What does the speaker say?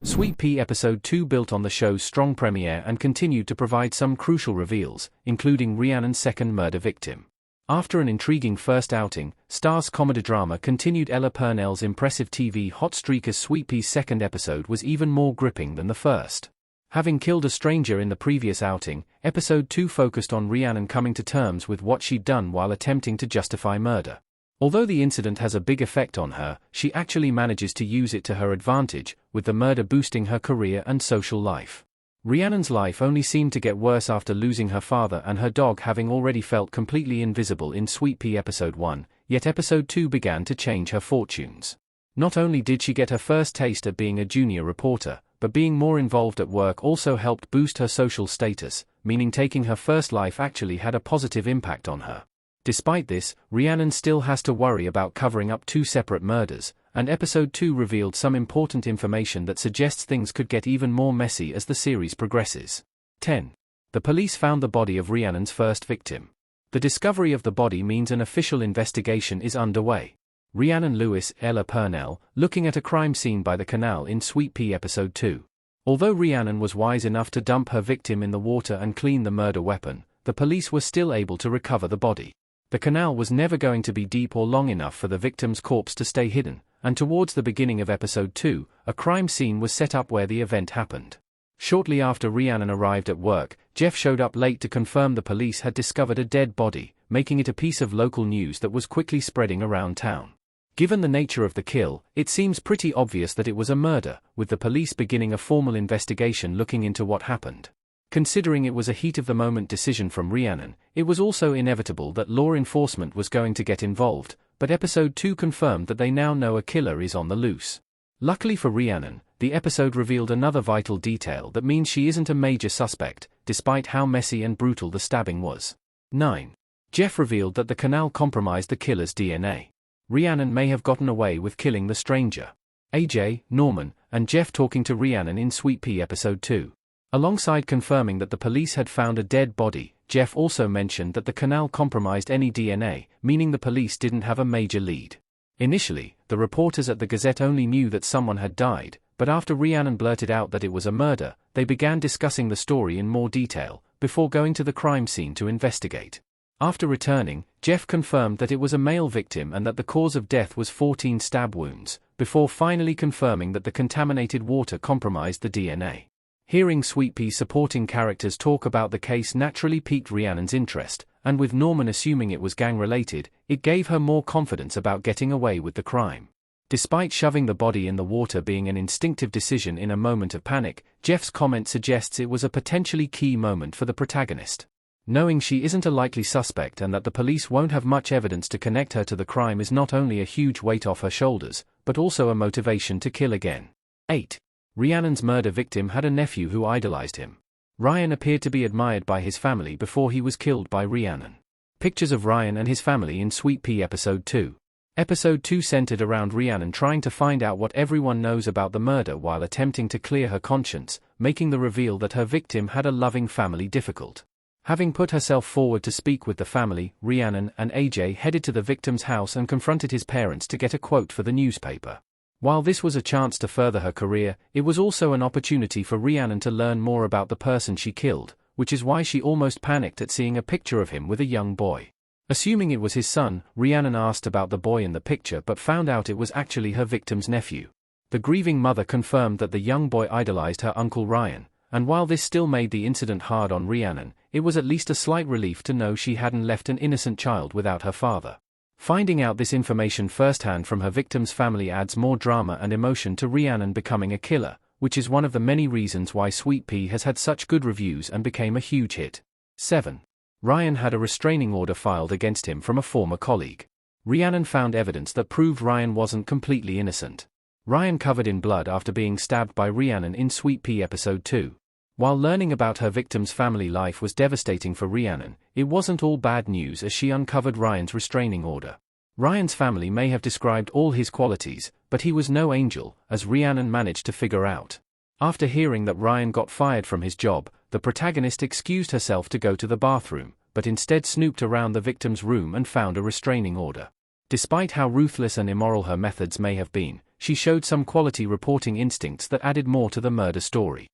Sweetpea Episode 2 built on the show's strong premiere and continued to provide some crucial reveals, including Rhiannon's second murder victim. After an intriguing first outing, Star's comedy drama continued. Ella Purnell's impressive TV hot streak as Sweetpea's second episode was even more gripping than the first. Having killed a stranger in the previous outing, Episode 2 focused on Rhiannon coming to terms with what she'd done while attempting to justify murder. Although the incident has a big effect on her, she actually manages to use it to her advantage, with the murder boosting her career and social life. Rhiannon's life only seemed to get worse after losing her father and her dog, having already felt completely invisible in Sweetpea Episode 1, yet Episode 2 began to change her fortunes. Not only did she get her first taste at being a junior reporter, but being more involved at work also helped boost her social status, meaning taking her first life actually had a positive impact on her. Despite this, Rhiannon still has to worry about covering up two separate murders, and Episode 2 revealed some important information that suggests things could get even more messy as the series progresses. 10. The police found the body of Rhiannon's first victim. The discovery of the body means an official investigation is underway. Rhiannon Lewis, Ella Purnell, looking at a crime scene by the canal in Sweetpea Episode 2. Although Rhiannon was wise enough to dump her victim in the water and clean the murder weapon, the police were still able to recover the body. The canal was never going to be deep or long enough for the victim's corpse to stay hidden, and towards the beginning of Episode 2, a crime scene was set up where the event happened. Shortly after Rhiannon arrived at work, Jeff showed up late to confirm the police had discovered a dead body, making it a piece of local news that was quickly spreading around town. Given the nature of the kill, it seems pretty obvious that it was a murder, with the police beginning a formal investigation looking into what happened. Considering it was a heat-of-the-moment decision from Rhiannon, it was also inevitable that law enforcement was going to get involved, but Episode 2 confirmed that they now know a killer is on the loose. Luckily for Rhiannon, the episode revealed another vital detail that means she isn't a major suspect, despite how messy and brutal the stabbing was. 9. Jeff revealed that the canal compromised the killer's DNA. Rhiannon may have gotten away with killing the stranger. AJ, Norman, and Jeff talking to Rhiannon in Sweetpea Episode 2. Alongside confirming that the police had found a dead body, Jeff also mentioned that the canal compromised any DNA, meaning the police didn't have a major lead. Initially, the reporters at the Gazette only knew that someone had died, but after Rhiannon blurted out that it was a murder, they began discussing the story in more detail, before going to the crime scene to investigate. After returning, Jeff confirmed that it was a male victim and that the cause of death was 14 stab wounds, before finally confirming that the contaminated water compromised the DNA. Hearing Sweetpea's supporting characters talk about the case naturally piqued Rhiannon's interest, and with Norman assuming it was gang-related, it gave her more confidence about getting away with the crime. Despite shoving the body in the water being an instinctive decision in a moment of panic, Jeff's comment suggests it was a potentially key moment for the protagonist. Knowing she isn't a likely suspect and that the police won't have much evidence to connect her to the crime is not only a huge weight off her shoulders, but also a motivation to kill again. 8. Rhiannon's murder victim had a nephew who idolized him. Ryan appeared to be admired by his family before he was killed by Rhiannon. Pictures of Ryan and his family in Sweetpea Episode 2. Episode 2 centered around Rhiannon trying to find out what everyone knows about the murder while attempting to clear her conscience, making the reveal that her victim had a loving family difficult. Having put herself forward to speak with the family, Rhiannon and AJ headed to the victim's house and confronted his parents to get a quote for the newspaper. While this was a chance to further her career, it was also an opportunity for Rhiannon to learn more about the person she killed, which is why she almost panicked at seeing a picture of him with a young boy. Assuming it was his son, Rhiannon asked about the boy in the picture but found out it was actually her victim's nephew. The grieving mother confirmed that the young boy idolized her uncle Ryan, and while this still made the incident hard on Rhiannon, it was at least a slight relief to know she hadn't left an innocent child without her father. Finding out this information firsthand from her victim's family adds more drama and emotion to Rhiannon becoming a killer, which is one of the many reasons why Sweetpea has had such good reviews and became a huge hit. 7. Ryan had a restraining order filed against him from a former colleague. Rhiannon found evidence that proved Ryan wasn't completely innocent. Ryan covered in blood after being stabbed by Rhiannon in Sweetpea Episode 2. While learning about her victim's family life was devastating for Rhiannon, it wasn't all bad news as she uncovered Ryan's restraining order. Ryan's family may have described all his qualities, but he was no angel, as Rhiannon managed to figure out. After hearing that Ryan got fired from his job, the protagonist excused herself to go to the bathroom, but instead snooped around the victim's room and found a restraining order. Despite how ruthless and immoral her methods may have been, she showed some quality reporting instincts that added more to the murder story.